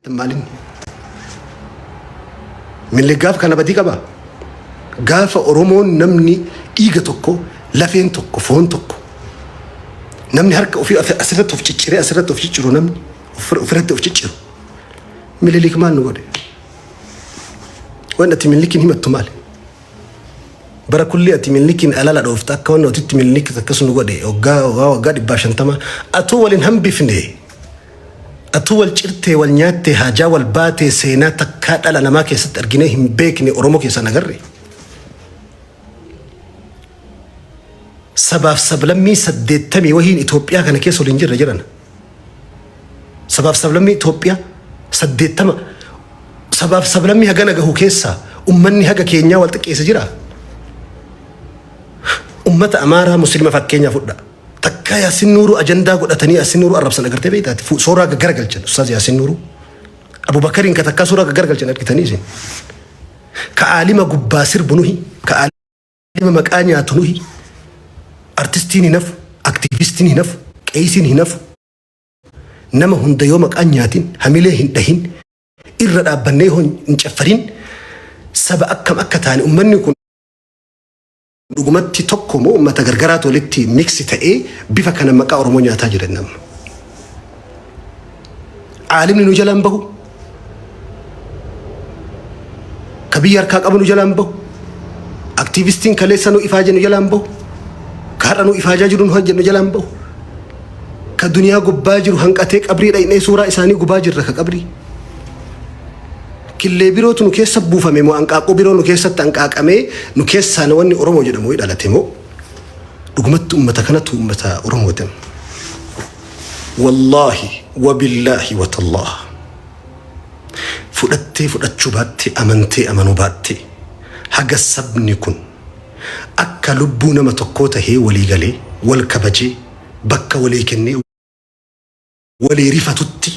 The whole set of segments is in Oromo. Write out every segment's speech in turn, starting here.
مالين من اللي قاف كان بدي قبا قاف أورومون نمني إيجا توكو لفين توكو فون توكو نمني هركا وفي أسرته في تشيري أسرته في تشيرو نمني وفرته في تشيرو من اللي كمان نقول وأنا تملكين هم التمال برا كل أتملكين ألا لا دوفتك وأنا تتملك تكسر نقول وقا باشن تما أطول هم بفني أطول شرتي والنياتي هاجا والباتي سينا تكاد على نماك يست أرجنيهم بيكني أرومك يسنجري سبب سبلمي سديت تمي وهين إثيوبيا كان كيسو لينجر رجلنا سبب سبلمي إثيوبيا سديت تما سبب سبلمي هجانا جهو كيسا أمني هجا كينيا والتكيس جرا أمة أمارة مسلمة فكينيا فودا تكا يا سنورو أجندا قد أتني أسنورو أرب سنة قرتي بيتات فوق صورة جرجل جن أستاذ يا سنورو أبو بكر إنك تكا صورة جرجل جن أركتني زين كعالم جباسر بنوهي كعالم مكانيا تنوهي أرتستيني نف أكتيفيستيني نف كيسيني نف نما هند يومك أنياتين هميلهن دهين إرد أبنيهن نجفرين سبا أكم أكتاني أمني يكون رغمتي تقومو ما تغرغرات ولتي ميكس تاي بيفا كان مكا أورمونيا تاجر النم عالم نجلان بهو كبير كاك أبو نجلان بهو أكتيفيستين كاليسانو إفاجة نجلان بهو كارانو إفاجة جرون هجر نجلان بهو كدنيا قباجر هنكاتيك أبري رأيني سورة إساني قباجر ركاك أبري كل بيروت نكيس سبوفا ميمو أنك أكو بيرو نكيس تانك أكمي نكيس سانواني أورمو جدمو إلى تيمو رغمت أمتا كانت أمتا أورمو دم والله وبالله وتالله فدتي فدتشباتي أمنتي أمنو باتي حق السبني كن أكا لبونا متقوتا هي ولي غالي والكبجي بكا ولي كني ولي رفتتي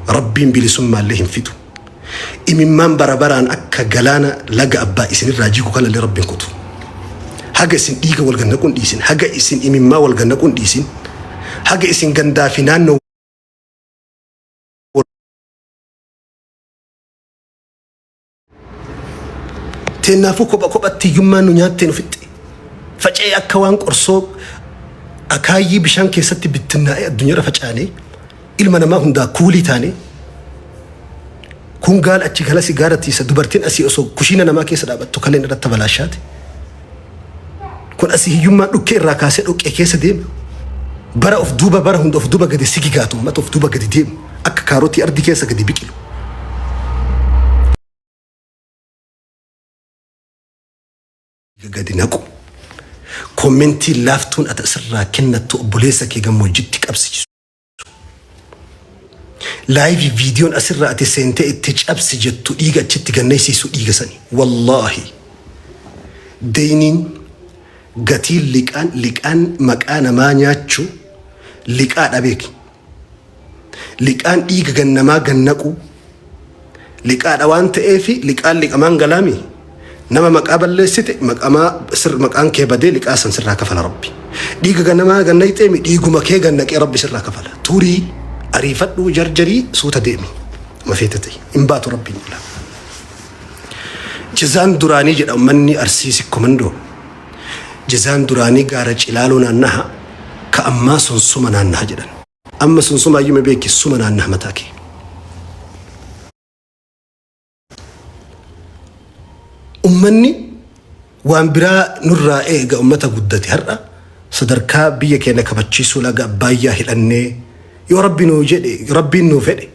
ربين بلي سمى اللهم فيتو إمام برابران أكا جلانا لقى أبا إسن الراجيكو كلا لرب كتو حاجة إسن إيجا والجنة كون إسن حاجة إسن إمام والجنة كون إسن حاجة إسن جندا فينانو تنافو كوبا تيجمان نيات تنفت فجأة أكوان قرصوب أكايي بشان كيستي بالتناء الدنيا رفجاني إلما ما هندا كولي تاني كون قال أتشي كلا سيجارة تيسا دوبرتين أسي أسو كوشينا نما كيسا دابت تكالين رتب الاشات كون أسي يوم لوكي راكاسي لوكي كيسا ديم برا أوف دوبا برا هند أوف دوبا قدي سيكي قاتو مات أوف دوبا قدي ديم أكا كاروتي أردي كيسا قدي بيكيلو قدي ناكو كومنتي لافتون أتأسرى كنة تقبليسا كي قمو جدتك أبسي لايف فيديو أسرع أتسنتي اتجاب سجدتو إيجا تتجا نيسي سو إيجا سني والله دينين قتيل لكان مكان ما نياتشو لكان أبيك لكان إيجا جنما جنكو لكان أوان تأفي لكان أمان قلامي نما مقابل لسيت مقاما سر مكان كبدي لكان سر كفل ربي إيجا جنما جنيتمي إيجو مكيه جنك يا ربي سر كفل توري أريفت جرجري صوت ديمي ما فيتتي إنبات ربي الله جزان دراني جد أمني أرسيسي كومندو جزان دراني قارج إلالونا أنها كأما سنسومنا أنها جدا أما سنسوما يوم بيكي سومنا أنها متاكي أمني وانبرا نرى إيغا أمتا قدتي هرأ صدركا بيكي نكبتشيسو لغا بايا هلأني يا ربي نوجد ربي نوفدي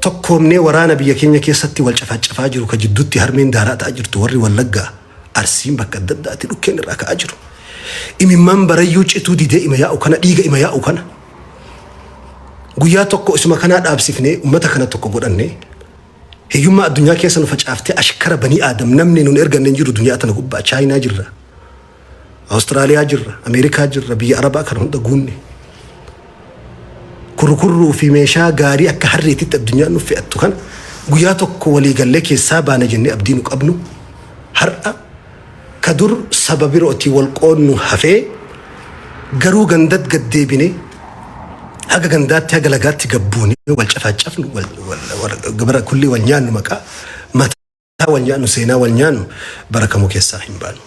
تقومني ورانا بيكينيا كيستي والشفاج أجر وكجدتي هرمين دارات أجر توري واللقى أرسيم بكدد أتي لكين راك أجر إمام بريوج إتودي دي إما يا أكنا ديجا إما يا أكنا قويا تقو اسمه كنا أبسفني ومتى كنا تقو قرني هي يوم الدنيا كيسن فجأفتي أشكر بني آدم نمني نرجع ننجر الدنيا تنقب تشاينا جرة أستراليا جرة أمريكا جرة بي عربا كانوا دقوني كرو في ميشا غاري أكا حريتي الدنيا نفي أتوخان قياتك ولي قال لك سابانا جني أبدينك أبنو هرأ كدر سبب رؤتي والقون هفي قرو غندد قدي بني haga gandaatti haga lagaatti gabbuuni wal cafaacafnu gabara kulli wal nyaannu maqaa mataa wal nyaannu seenaa wal nyaannu barakamuu keessaa hin baanu.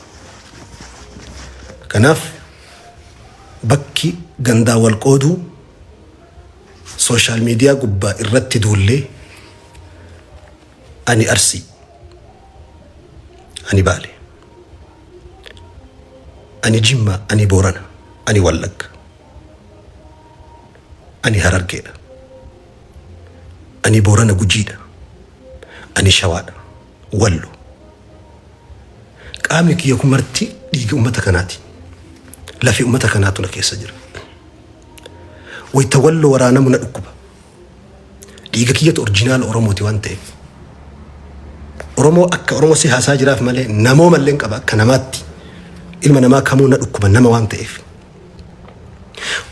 Kanaaf bakki gandaa wal qooduu social media gubbaa irratti duullee ani Arsii, ani Baale, ani Jimma, ani Boorana, ani Wallagga, ani Harargeedha, ani Boorana Gujiidha, ani Shawaadha, Wallo. Qaamni kiyya kun marti dhiiga ummata kanaati. Lafee ummata kanaatu na keessa jira. Wayita Walloo waraanamu na dhukkuba. Dhiiga kiyyatu orjinaala Oromooti waan ta'eef. Oromoo akka Oromoo si haasaa jiraaf malee namoo malleen qaba akka namaatti. Ilma namaa kamuu na dhukkuba nama waan ta'eef.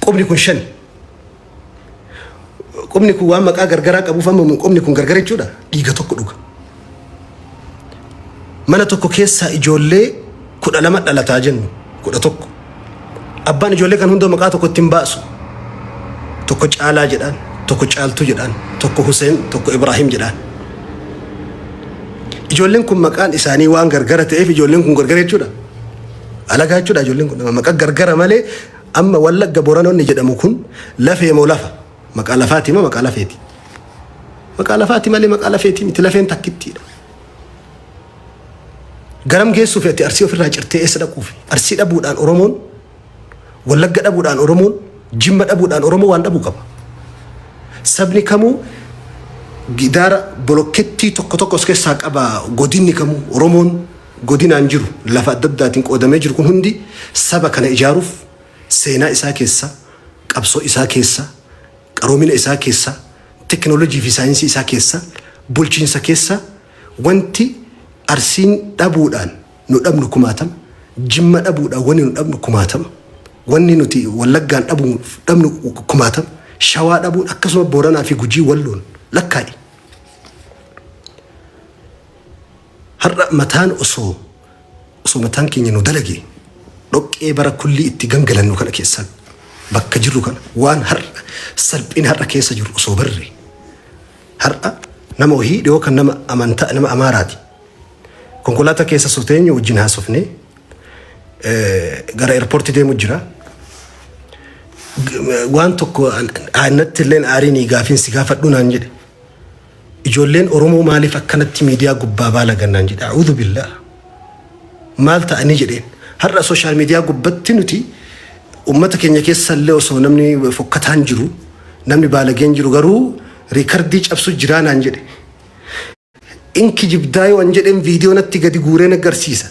Qubni kun shan. Qubni kun waan maqaa gargaraa qabuuf amma qubni kun gargar jechuudha. Dhiiga tokko dhuga. Mana tokko keessaa ijoollee 12 dhalataa jennu 11. Abbaan ijoollee kan hunda maqaa tokko ittiin baasu. Tokko Caalaa jedhaan, tokko Caaltuu jedhaan, tokko Huseen, tokko Ibrahim jedhaan. Ijoolleen kun maqaan isaanii waan gargara ta'eef ijoolleen kun gargar jechuudha. Alagaa jechuudha ijoolleen kun maqaa gargara malee amma Wallagga Booranoonni jedhamu kun lafee moo lafa? Maqaa lafaati moo maqaa lafeeti? Maqaa lafaati malee maqaa lafeeti miti lafeen takkittiidha. Garam geessuuf ati Arsii ofirraa cirtee eessa dhaquuf? Arsii dhabuudhaan Oromoon, Wallagga dhabuudhaan Oromoon, Jimma dhabuudhaan Oromoo waan dhabuu qaba. Sabni kamuu gidaara bolokkeettii tokko tokko as keessaa qaba. Godinni kamuu Oromoon godinaan jiru lafa adda addaatiin qoodamee jiru kun hundi saba kana ijaaruuf seenaa isaa keessa, qabsoo isaa keessa, qaroomina isaa keessa, teknoolojii fi saayinsii isaa keessa, bulchiinsa keessa wanti Arsiin dhabuudhaan nu dhabnu 60, Jimma dhabuudhaan wanni nu dhabnu 60, wanni nuti Wallaggaan dhabnu 60, Shawaa dhabuun akkasuma Booranaa fi Gujii Walloon lakkaa'e. Har'a mataan osoo mataan keenya nu dalage dhoqqee bara kulli itti gangalannu kana keessa bakka jirru kana waan har'a salphina har'a keessa jiru osoo barre har'a nama wahii dhiyoo kan nama amantaa nama Amaaraati. Konkolaataa keessa soteenyu wajjin haasofnee gara airportii deemu jira. Waan tokko aanatti illeen aariin gaafiinsi gaafadhu naan jedhe. Ijoolleen Oromoo maaliif akkanatti miidiyaa gubbaa baala gannaan jedhe. A'uudhu billah. Maal ta'anii jedheen. Har'a sooshaal miidiyaa gubbatti nuti ummata keenya keessa illee osoo namni fokkataan jiru, namni baalageen jiru garuu riikardii cabsu jiraa naan jedhe. Inki jibdaayoo waan jedheen viidiyoo natti gadi guureen agarsiisa.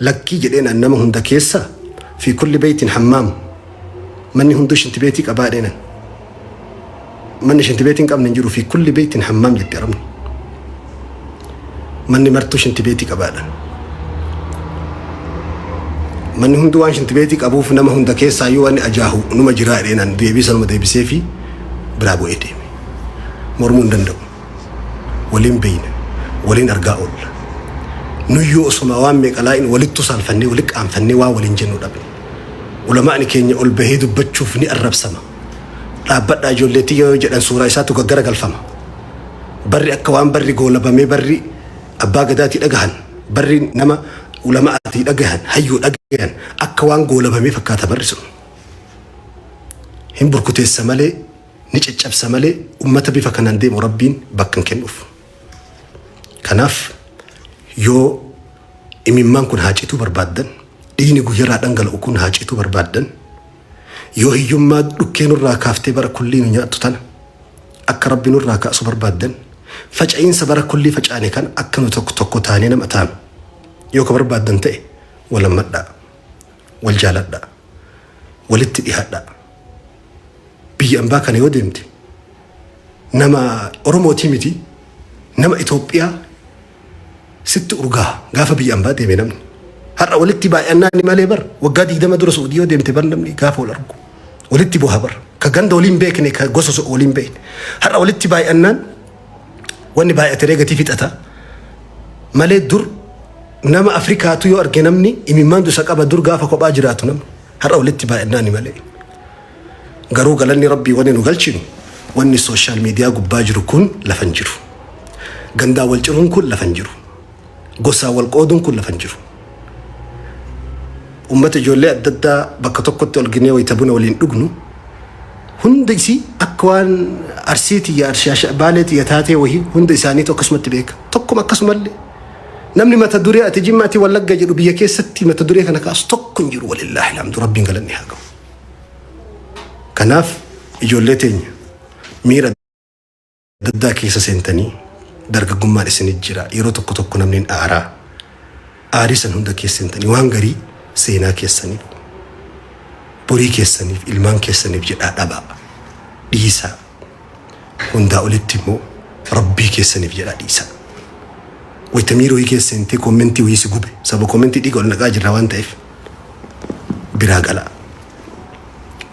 Lakkii jedheen nama hunda keessa fi kulli beeytiin hammaam. Manni hundu shinti beetii qabaadheenan. Manni shinti beetiin qabne jiru fi kulli beeytiin hammaam jetti arabni. Manni martuu shinti beetii qabaadhan. Manni hundu waan shinti beetii qabuuf nama hunda keessaa yoo waan ajaahu numa jiraadheenan deebisanuma deebisee fi biraa bu'ee deeme. Mormuu hin danda'u. Waliin beeyna, waliin argaa oolla. Nuyyoo osuma waan meeqalaa'in walittu saalfannee walitti qaanfannee waa waliin jennu dhabne. Ulamaa'ni keenya ol bahee dubbachuuf ni arrabsama. Dhaabbadhaa ijoolleetii yoo jedhan suuraa isaatu gaggara galfama. Barri akka waan barri goolabamee barri abbaa gadaatii dhagahan, barri nama ulama'aatii dhagahan, hayyuu dhagahan akka waan goolabamee fakkaata barri sun. Hin burkuteessa malee, ni caccabsa malee ummata bifa kanaan deemu Rabbiin bakka hin kennuuf. Kanaaf yoo imimmaan kun haacituu barbaaddan, dhiigni guyyaraa dhangala'u kun haacituu barbaaddan, yoo hiyyummaa dhukkee nurraa kaaftee bara kullii nu nyaattu tana akka Rabbi nurraa kaasu barbaaddan, faca'iinsa bara kullii facaane kan akka nu tokko tokko taanee nama taanu yoo ka barbaaddan ta'e wal hammadhaa, wal jaaladhaa, walitti dhihaadhaa. Biyya ambaa kana yoo deemte nama Oromootii miti nama Itoophiyaa sitti urgaa gaafa biyya ambaa deeme namni. Har'a walitti baay'annaan malee bar waggaa 20 dura Suudii yoo deemte bar namni gaafa wal argu walitti bu'aa bar ka ganda waliin beekne ka gosa waliin beekne. Har'a walitti baay'annaan wanni baay'ate reegatii fixata malee dur nama Afrikaatu yoo arge namni imimmaan dusa qaba dur gaafa kophaa jiraatu namni har'a walitti baay'annaan malee. garuu galanni rabbii wanni nu galchinu wanni sooshaal miidiyaa gubbaa jiru kun lafan jiru. Gandaa wal ciruun kun lafan jiru. Gosaa wal qooduun kun lafan jiru. Ummata ijoollee adda addaa bakka tokkotti ol ginee wayita buna waliin dhugnu hunda isii akka waan arsiitii ya arshaasha baaleetii ya taatee wahii hunda isaaniitu akkasumatti beeka. Tokkuma akkasumallee namni mata duree ati jimmaatti wallagga jedhu biyya keessatti mata duree kana kaasu tokko hin jiru walillaahi alhamdu rabbiin galanni haa gahu. Kanaaf ijoollee teenya miira adda addaa keessa seentanii dargaggummaan isinit jira. Yeroo tokko tokko namni aarii san hunda keessa seentanii waan garii seenaa keessaniif borii keessaniif ilmaan keessaniif jedhaa dhabaa dhiisaa. Hundaa olitti immoo rabbii keessaniif jedhaa dhiisaa. Wayita miiroo keessa seentee koomentii wayii si gube saba koomentii dhiiga ol naqaa jirra waan ta'eef biraa galaa.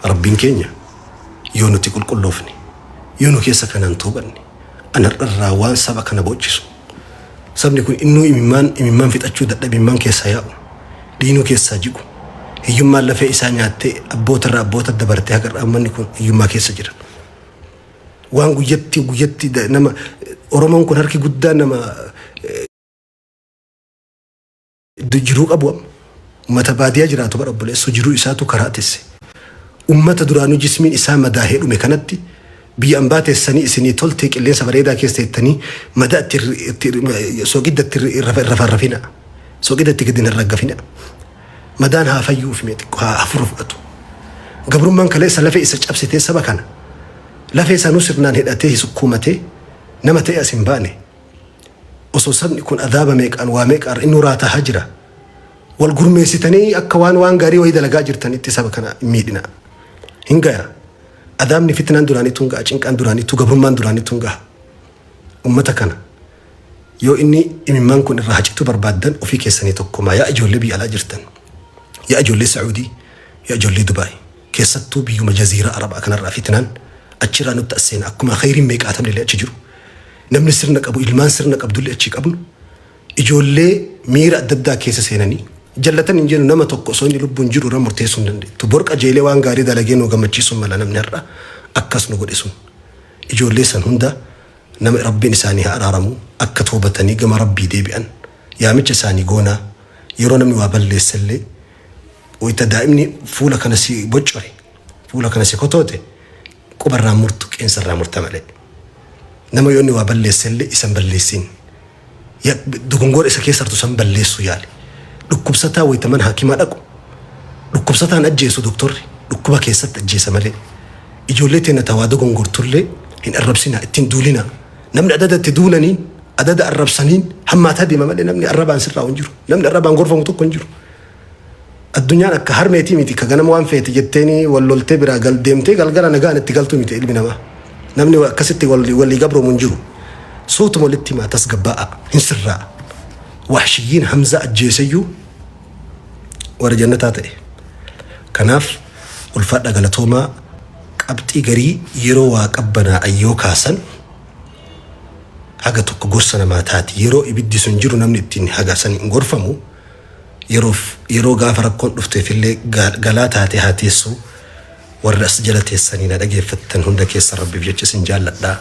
Rabbiin keenya yoo nuti qulqulloofne yoo nu keessa kanaan tuubanne anarraa waan saba kana boochisu sabni kun innuu imimmaan fixachuu dadhabe imimmaan keessaa yaa'u diinuu keessaa jigu hiyyummaan lafee isaa nyaattee abbootarraa abboota dabartee hagarraa manni kun hiyyummaa keessa jira. Waan guyyatti nama Oromoon kun harki guddaa nama jiruu qabu ummata baadiyyaa jiraatu bara obboleessu jiruu isaatu karaa tesse. Ummata duraanuu jismiin isaa madaahee dhume kanatti biyya ambaa teessanii isinii toltee qilleensa bareedaa keessa teettanii madaa soogidatti rafina. Soogidatti gadi hin raggafina. Madaan haa fayyuuf mee xiqqoo haa afuru fudhatu. Gabrummaan kaleessa lafee isa cabsitee saba kana lafee sanuu sirnaan hidhatee hisukkuumatee nama ta'e as hin baane. Osoo sabni kun adaaba meeqaan waa meeqaan inni uraataa haa jira. Wal gurmeessitanii akka waan gaarii wayii dalagaa jirtanitti saba kana miidhina. Hingaya adaabni fitnaan duraanii tungaa cinqaan duraanii tu gabrummaan duraanii tungaa ummata kana yoo inni imimmaan kun irraa hacitu barbaaddan ofii keessanii tokkuma yaa ijoollee biyya alaa jirtan yaa ijoollee Sacuudii yaa ijoollee Dubaay keessattuu biyyuma jaziiraa Arabaa kanarraa fitnaan achirraa nutti asseena akkuma khayriin meeqaatamne illee achi jiru namni sirna qabu ilmaan sirna qabdullee achi qabnu ijoollee miira adda addaa keessa seenanii jallatan hin jennu nama tokko osoo inni lubbuun jiru irra murteessuu hin dandeettu. Borqa jeelee waan gaarii dalagee nu gammachiisuun mala namni har'a akkas nu godhe sun. Ijoollee san hunda nama rabbiin isaanii haa araaramu akka toobatanii gama rabbii deebi'an yaamicha isaanii goonaa yeroo namni waa balleessallee wayita daa'imni fuula kana si boccore fuula kana si kotoote qubarraa murtu qeensarraa murta malee. Nama yoo inni waa balleessallee isan balleessin. Dogongoora isa keessartu san balleessu yaale. Dhukkubsataa wayita mana hakimaa dhaqu dhukkubsataan ajjeesu doktorri dhukkuba keessatti ajjeesa malee ijoollee teenya tawaa dogongortullee hin arrabsina ittiin duulina namni adada itti duulaniin adada arrabsaniin hammaataa deema malee namni arrabaan sirraa hin jiru namni arrabaan gorfamu tokko hin jiru. Addunyaan akka harmeetii miti ka ganama waan feete jetteeni walloltee biraa deemtee galgala nagaan itti galtu miti ilmi namaa namni akkasitti walii gabroomu hin jiru. Suutuma walitti himaa tasgabbaa'a hin sirraa. Wahshiyyiin Hamza ajjeesayyu warra jannataa ta'e. Kanaaf ulfaadha galatoomaa qabxii garii yeroo waa qabbanaa ayyoo kaasan haga tokko gorsa namaa taati. Yeroo ibiddi sun jiru namni ittiin hagasan hin gorfamu. Yeroo gaafa rakkoon dhufteefillee galaa taatee haa teessu warra as jala teessanii na dhageeffattan hunda keessa rabbiif jecha sin jaalladhaa.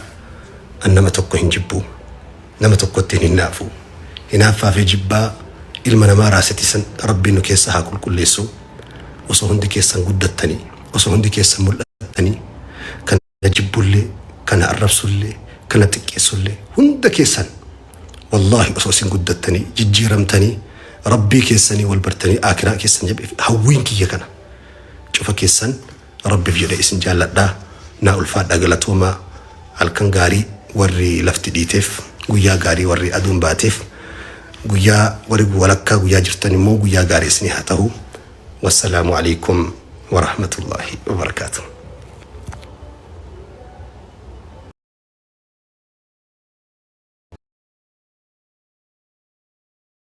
An nama tokko hin jibbu nama tokkotti hin naafu. Hinaaffaa fi jibbaa ilma namaa raasitisan rabbiin nu keessa haa qulqulleessu. Osoo hundi keessan guddattanii osoo hundi keessan mul'attanii kana jibbullee kana arrabsullee kana xiqqeessullee hunda keessan wallahi osoo isin guddattanii jijjiiramtanii rabbii keessanii wal bartanii akiraa keessan jabeef hawwiin kiyya kana cufa keessan rabbiif jedhee isin jaalladhaa. Naa ulfaadhaa galatoomaa halkan gaarii warri lafti dhiiteef guyyaa gaarii warri aduun baateef guyyaa warri walakkaa guyyaa jirtan immoo guyyaa gaarii isinii haa ta'u. Wassalaamu alaikum wa rahmatullahi wa barakatuh.